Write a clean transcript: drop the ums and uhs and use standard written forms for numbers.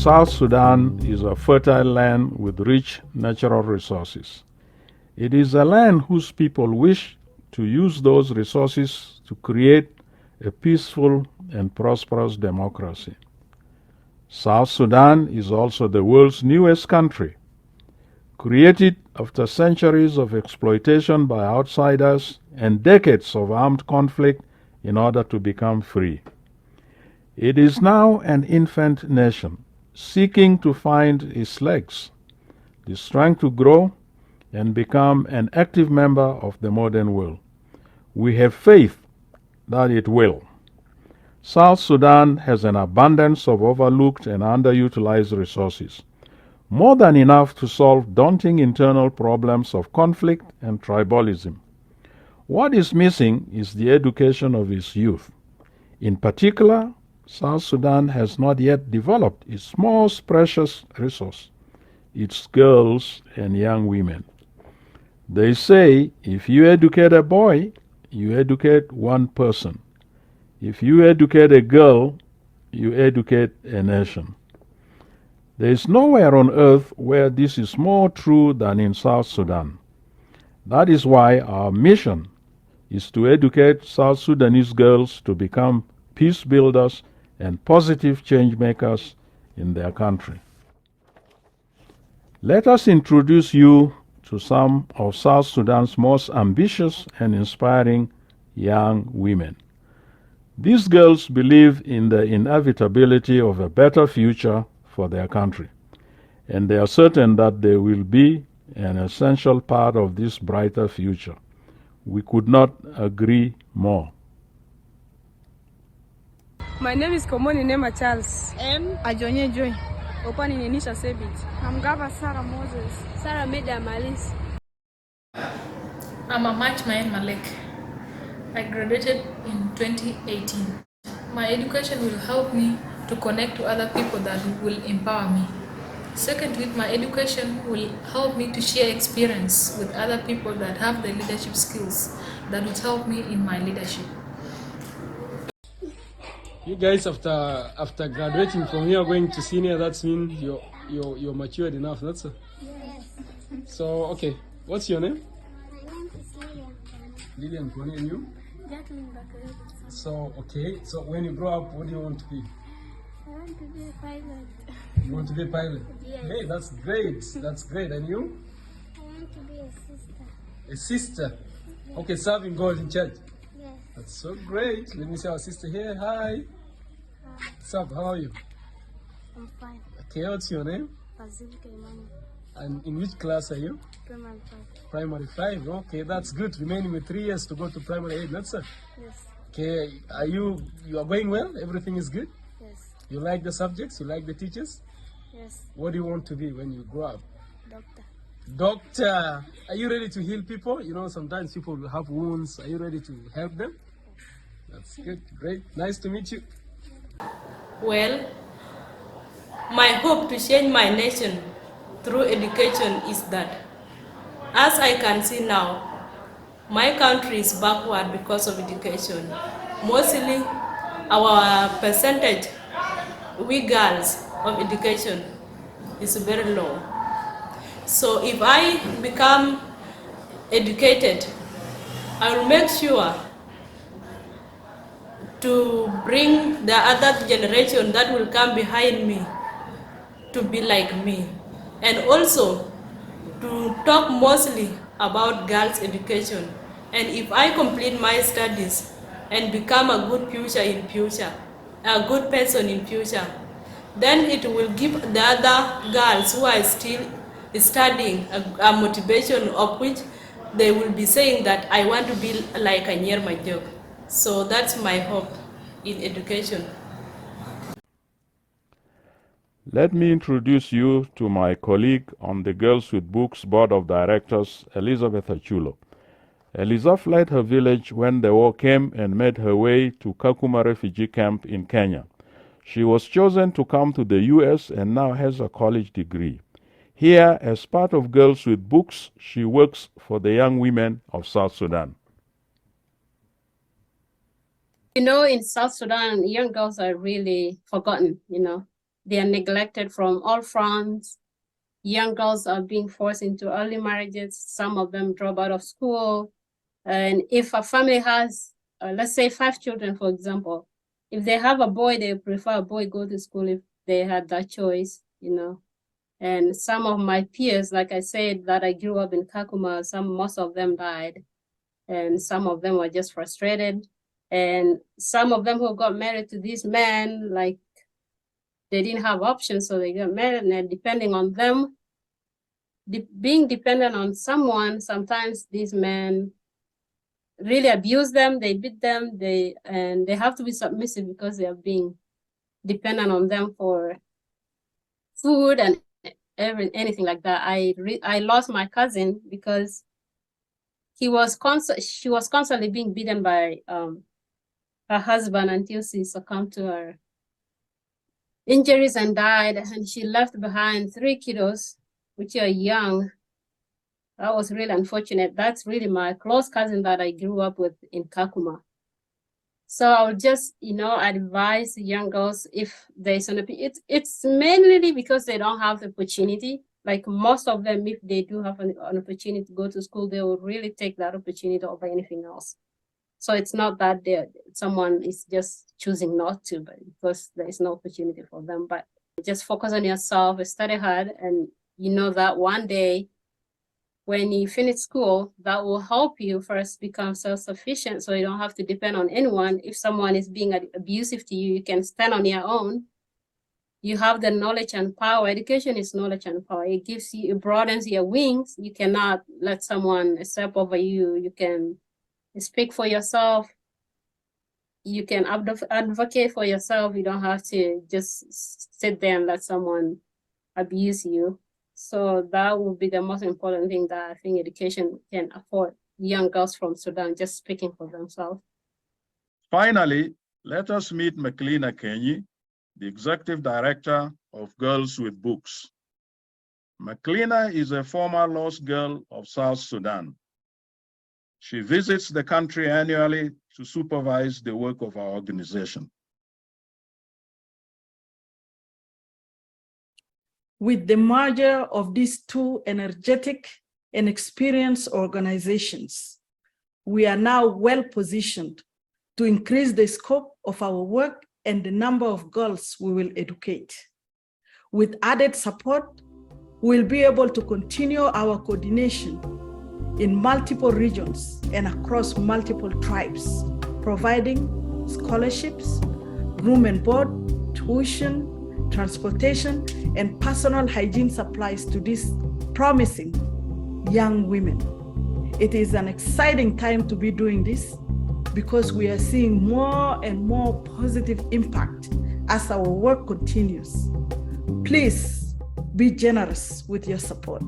South Sudan is a fertile land with rich natural resources. It is a land whose people wish to use those resources to create a peaceful and prosperous democracy. South Sudan is also the world's newest country, created after centuries of exploitation by outsiders and decades of armed conflict in order to become free. It is now an infant nation, seeking to find its legs, the strength to grow and become an active member of the modern world. We have faith that it will. South Sudan has an abundance of overlooked and underutilized resources, more than enough to solve daunting internal problems of conflict and tribalism. What is missing is the education of its youth. In particular, South Sudan has not yet developed its most precious resource, its girls and young women. They say if you educate a boy, you educate one person. If you educate a girl, you educate a nation. There is nowhere on earth where this is more true than in South Sudan. That is why our mission is to educate South Sudanese girls to become peace builders and positive change makers in their country. Let us introduce you to some of South Sudan's most ambitious and inspiring young women. These girls believe in the inevitability of a better future for their country, and they are certain that they will be an essential part of this brighter future. We could not agree more. My name is Komoni Nema Charles. M. Ajonye Joy. Opani Nenisha Sebit. I'm Gava Sarah Moses. Sarah Meda Malis. I'm Amat Mayan Malek. I graduated in 2018. My education will help me to connect to other people that will empower me. Second, with my education will help me to share experience with other people that have the leadership skills that would help me in my leadership. You guys, after graduating from here, going to senior, that means you're matured enough, that's so? Yes. So, okay, what's your name? My name is Lilian Kone, and you? Jacqueline Bakari. So, okay, so when you grow up, what do you want to be? I want to be a pilot. You want to be a pilot? Yes. Hey, that's great, that's great. And you? I want to be a sister. A sister? Okay, serving God in church. Yes. That's so great. Let me see our sister here. Hi. What's up? How are you? I'm fine. Okay, what's your name? Bazilika Imani. And in which class are you? Primary 5. Primary 5. Okay, that's good. Remaining with 3 years to go to primary 8. That's it. Yes. Okay, you are going well? Everything is good? Yes. You like the subjects? You like the teachers? Yes. What do you want to be when you grow up? Doctor. Doctor. Are you ready to heal people? You know, sometimes people have wounds. Are you ready to help them? That's good. Great. Nice to meet you. Well, my hope to change my nation through education is that, as I can see now, my country is backward because of education. Mostly our percentage, we girls, of education is very low. So if I become educated, I will make sure to bring the other generation that will come behind me to be like me, and also to talk mostly about girls' education. And if I complete my studies and become a good a good person in future, then it will give the other girls who are still studying a motivation of which they will be saying that I want to be like a near my job. So that's my hope in education. Let me introduce you to my colleague on the Girls with Books Board of Directors, Elizabeth Achulo. Eliza fled her village when the war came and made her way to Kakuma refugee camp in Kenya. She was chosen to come to the U.S. and now has a college degree. Here, as part of Girls with Books, she works for the young women of South Sudan. You know, in South Sudan, young girls are really forgotten, They are neglected from all fronts. Young girls are being forced into early marriages. Some of them drop out of school. And if a family has, let's say 5 children, for example, if they have a boy, they prefer a boy go to school if they had that choice, you know. And some of my peers, like I said, that I grew up in Kakuma, most of them died. And some of them were just frustrated. And some of them who got married to these men, like they didn't have options, so they got married, and depending on them, being dependent on someone, sometimes these men really abuse them, they beat them, and they have to be submissive because they are being dependent on them for food and anything like that. I lost my cousin because she was constantly being beaten by her husband until she succumbed to her injuries and died, and she left behind 3 kiddos, which are young. That was really unfortunate. That's really my close cousin that I grew up with in Kakuma. So I would just, advise young girls if there's it's mainly because they don't have the opportunity. Like most of them, if they do have an opportunity to go to school, they will really take that opportunity over anything else. So it's not that someone is just choosing not to, but because there is no opportunity for them. But just focus on yourself, study hard, and you know that one day when you finish school, that will help you first become self-sufficient, so you don't have to depend on anyone. If someone is being abusive to you, you can stand on your own. You have the knowledge and power. Education is knowledge and power. It broadens your wings. You cannot let someone step over you. You can speak for yourself. You can advocate for yourself. You don't have to just sit there and let someone abuse you. So that would be the most important thing that I think education can afford young girls from Sudan, just speaking for themselves. Finally, let us meet Maclean Akenyi, the Executive Director of Girls with Books. Maclean is a former lost girl of South Sudan. She visits the country annually to supervise the work of our organization. With the merger of these 2 energetic and experienced organizations, we are now well positioned to increase the scope of our work and the number of girls we will educate. With added support, we'll be able to continue our coordination in multiple regions and across multiple tribes, providing scholarships, room and board, tuition, transportation, and personal hygiene supplies to these promising young women. It is an exciting time to be doing this because we are seeing more and more positive impact as our work continues. Please be generous with your support.